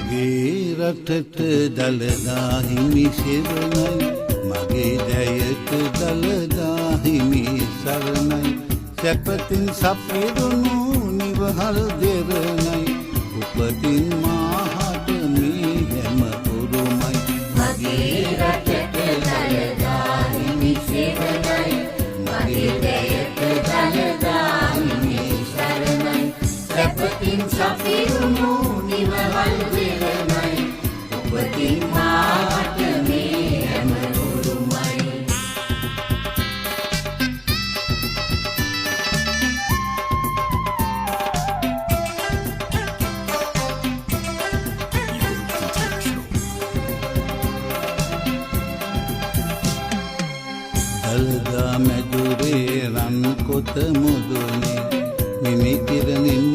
මගේ රටට දළදා හිමි සෙවණයි මගේ ජයට දළදා හිමි සරණයි සැපතින් සපිරුණු නිවහල් දෙරණයි උපතින් මාහට මේ හැම උරුමයි මගේ රටට දළදා හිමි සෙවණයි මගේ ජයට දළදා හිමි සරණයි සැපතින් සපිරුණු නිවහල් දෙරණයි උපතින් මාහට මේ හැම උරුමයි දළදා මැදුරේ රන් කොත මුදුනේ මිමිකිරනින්